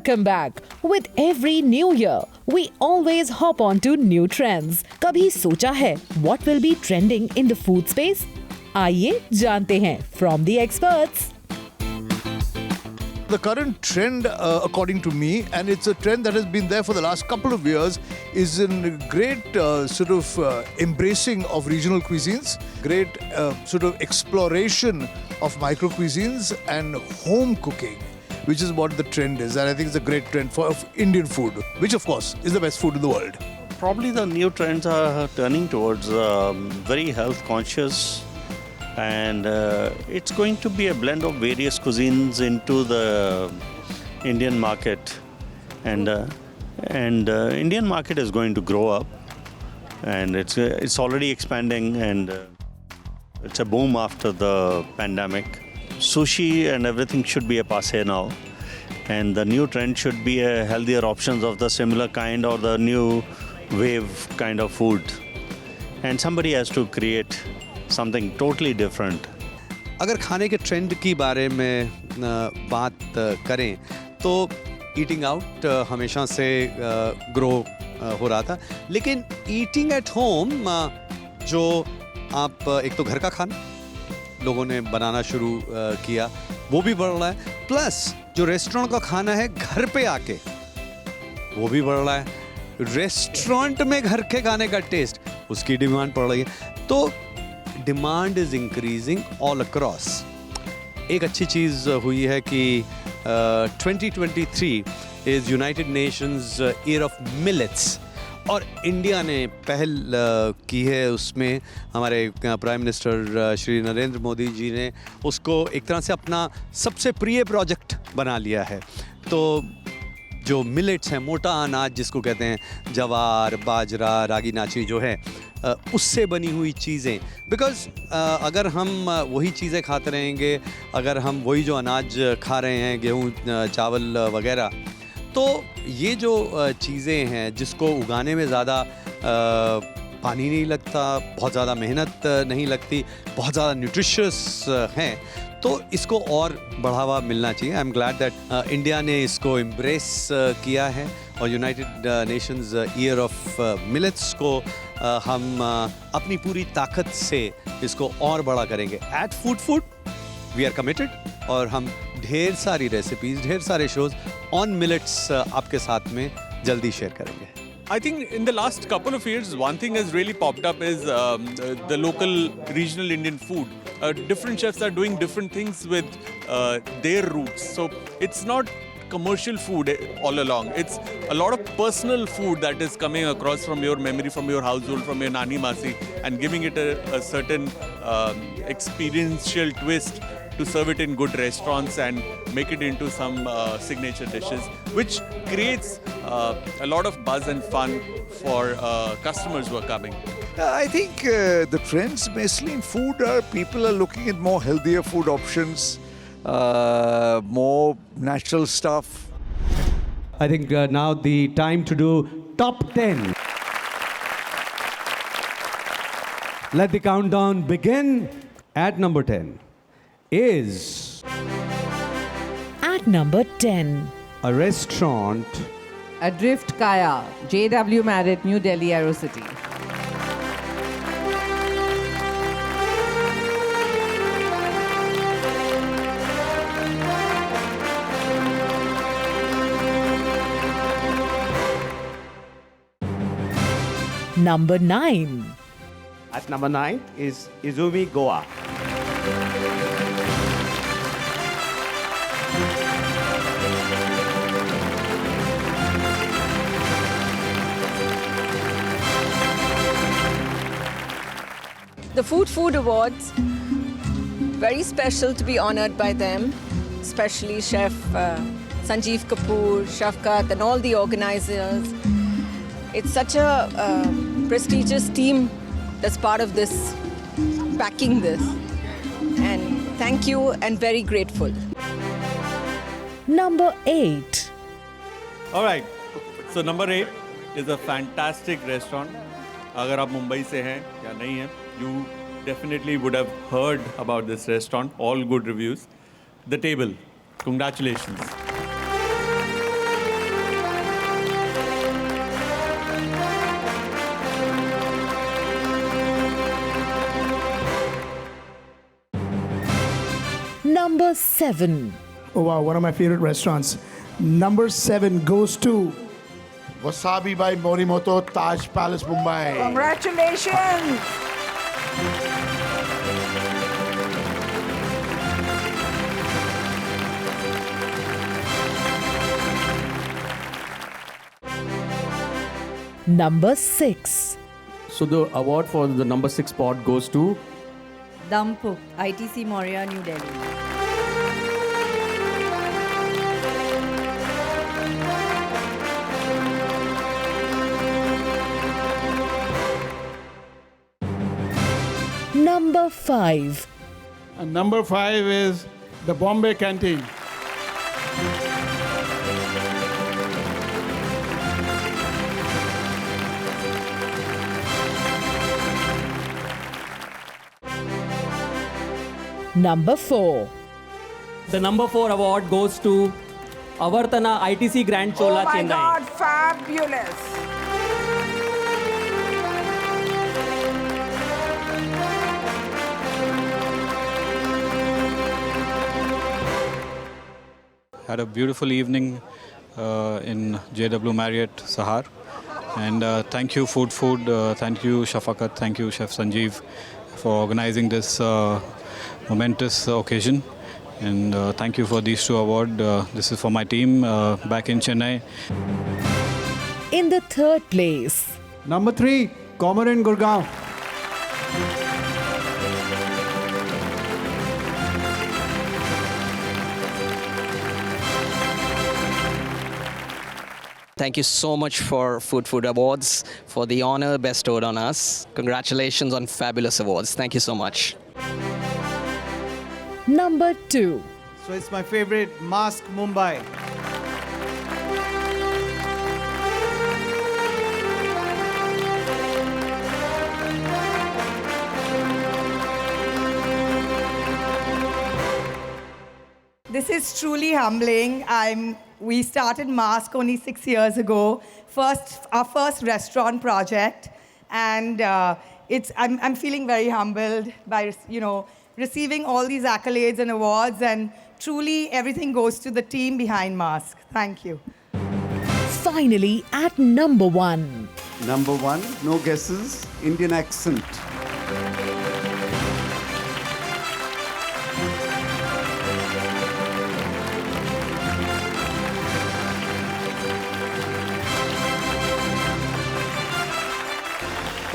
Welcome back. With every new year, we always hop on to new trends. कभी सोचा है what will be trending in the food space? आइए जानते हैं from the experts. The current trend, according to me, and it's a trend that has been there for the last couple of years, is in great embracing of regional cuisines, great sort of exploration of micro cuisines and home cooking, which is what the trend is. And I think it's a great trend for Indian food, which of course is the best food in the world. Probably the new trends are turning towards very health conscious, and it's going to be a blend of various cuisines into the Indian market, and Indian market is going to grow up, and it's already expanding, and it's a boom after the pandemic. Sushi and everything should be a passé now, and the new trend should be a healthier options of the similar kind or the new wave kind of food, and somebody has to create something totally different. अगर खाने के trend की बारे में बात करें तो eating out हमेशा से ग्रो हो रहा था, लेकिन ईटिंग एट होम जो आप एक तो घर का खाना लोगों ने बनाना शुरू किया वो भी बढ़ रहा है, प्लस जो रेस्टोरेंट का खाना है घर पे आके वो भी बढ़ रहा है, रेस्टोरेंट में घर के खाने का टेस्ट उसकी डिमांड पड़ रही है, तो demand is increasing all across. एक अच्छी चीज़ हुई है कि 2023 is United Nations year of millets, और इंडिया ने पहल की है उसमें. हमारे प्राइम मिनिस्टर श्री नरेंद्र मोदी जी ने उसको एक तरह से अपना सबसे प्रिय प्रोजेक्ट बना लिया है. तो जो मिलेट्स हैं, मोटा अनाज जिसको कहते हैं, जवार, बाजरा, रागी, नाचनी जो है, उससे बनी हुई चीज़ें, बिकॉज़ अगर हम वही चीज़ें खाते रहेंगे, अगर हम वही जो अनाज खा रहे हैं, गेहूँ, चावल वगैरह, तो ये जो चीज़ें हैं जिसको उगाने में ज़्यादा पानी नहीं लगता, बहुत ज़्यादा मेहनत नहीं लगती, बहुत ज़्यादा न्यूट्रिशियस हैं, तो इसको और बढ़ावा मिलना चाहिए. I am glad that India ने इसको एम्ब्रेस किया है, और United Nations year of millets को हम अपनी पूरी ताकत से इसको और बड़ा करेंगे. At food we are committed, और हम ढेर सारी रेसिपीज़, ढेर सारे शोज़ ऑन मिलेट्स आपके साथ में जल्दी शेयर करेंगे. I think in the last couple of years, one thing has really popped up is the local regional Indian food. Different chefs are doing different things with their roots. So it's not commercial food all along. It's a lot of personal food that is coming across from your memory, from your household, from your nani masi, and giving it a certain experiential twist to serve it in good restaurants and make it into some signature dishes, which creates a lot of buzz and fun for customers who are coming. I think the trends mostly in food are people are looking at more healthier food options, more natural stuff. I think now the time to do top 10. Let the countdown begin. At number 10 is At number 10. a restaurant Adrift Kaya, JW Marriott, New Delhi, Aerocity. Number 9. At number 9 is Izumi, Goa. The FoodFood Awards, very special to be honored by them, especially Chef Sanjeev Kapoor, Shafkat, and all the organizers. It's such a prestigious team that's part of this, backing this. And thank you and very grateful. Number 8. All right. So number 8 is a fantastic restaurant. अगर आप मुंबई से हैं या नहीं हैं, you definitely would have heard about this restaurant. All good reviews. The Table. Congratulations. Number 7. Oh wow, one of my favorite restaurants. Number 7 goes to Wasabi by Morimoto, Taj Palace, Mumbai. Congratulations! Number 6. So the award for the number 6 spot goes to Dampuk, ITC Moria, New Delhi. Number 5. and number 5 is the Bombay Canteen. Number 4. The number 4 award goes to Avartana ITC Grand Chola, Oh my Chennai. God, fabulous! Had a beautiful evening in JW Marriott Sahar. And thank you FoodFood, thank you Shafakat, thank you Chef Sanjeev for organizing this momentous occasion. And thank you for these 2 awards. This is for my team back in Chennai. In the 3rd place. Number 3, Cormorant Gurgaon. Thank you so much for FoodFood Awards, for the honor bestowed on us. Congratulations on fabulous awards. Thank you so much. Number 2. So it's my favorite, Mask Mumbai. This is truly humbling. We started Mask only 6 years ago. Our first restaurant project, and I'm feeling very humbled by receiving all these accolades and awards, and truly everything goes to the team behind Mask. Thank you. Finally, at number 1. Number 1, no guesses, Indian accent.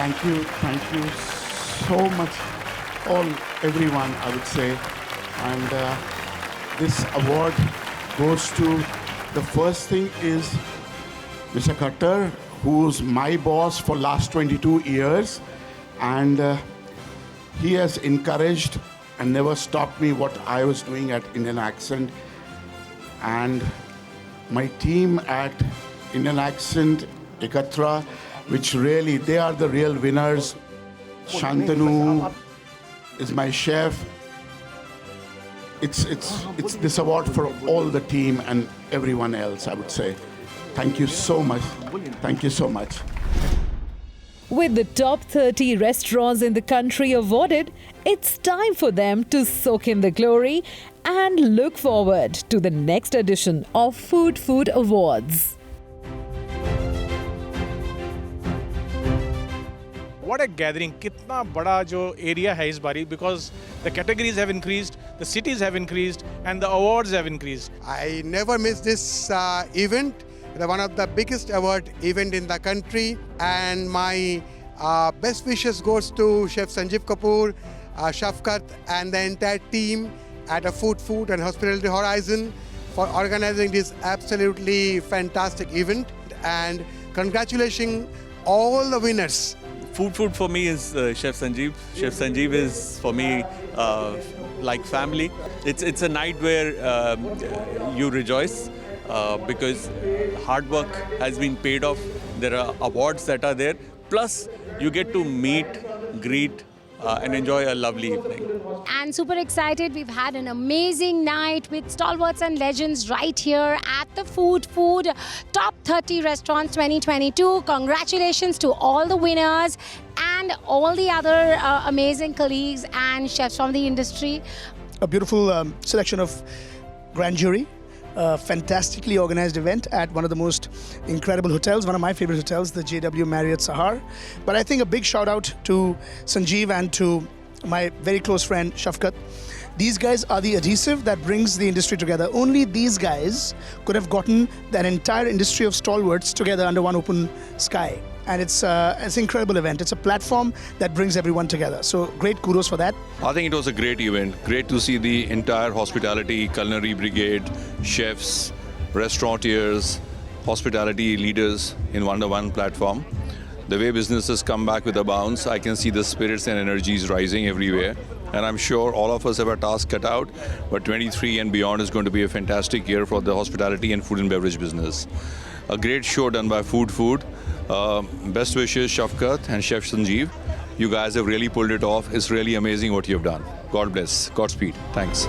Thank you so much, everyone, I would say. And this award goes to, the first thing is Mr. Khattar, who's my boss for last 22 years. And he has encouraged and never stopped me what I was doing at Indian Accent. And my team at Indian Accent, Ekatra, which really, they are the real winners. Shantanu is my chef. It's this award for all the team and everyone else, I would say. Thank you so much. Thank you so much. With the top 30 restaurants in the country awarded, it's time for them to soak in the glory and look forward to the next edition of FoodFood Awards. What a gathering! कितना बड़ा जो area है इस बारी, because the categories have increased, the cities have increased, and the awards have increased. I never miss this event. One of the biggest award event in the country, and my best wishes goes to Chef Sanjeev Kapoor, Shafkat, and the entire team at a FoodFood and Hospitality Horizon for organizing this absolutely fantastic event. And congratulations all the winners. FoodFood for me is Chef Sanjeev. Chef Sanjeev is for me like family. It's a night where you rejoice because hard work has been paid off. There are awards that are there. Plus, you get to meet, greet, and enjoy a lovely evening. And super excited. We've had an amazing night with stalwarts and legends right here at the FoodFood Top 30 Restaurants 2022. Congratulations to all the winners and all the other amazing colleagues and chefs from the industry. a beautiful selection of grand jury. A fantastically organized event at one of the most incredible hotels, one of my favorite hotels, the JW Marriott Sahar. But I think a big shout out to Sanjeev and to my very close friend Shafkat. These guys are the adhesive that brings the industry together. Only these guys could have gotten that entire industry of stalwarts together under one open sky. And it's an incredible event. It's a platform that brings everyone together. So great kudos for that. I think it was a great event. Great to see the entire hospitality, culinary brigade, chefs, restaurateurs, hospitality leaders in one platform. The way businesses come back with a bounce, I can see the spirits and energies rising everywhere. And I'm sure all of us have a task cut out, but 23 and beyond is going to be a fantastic year for the hospitality and food and beverage business. A great show done by FoodFood. Best wishes, Shafkat and Chef Sanjeev. You guys have really pulled it off. It's really amazing what you've done. God bless. Godspeed. Thanks.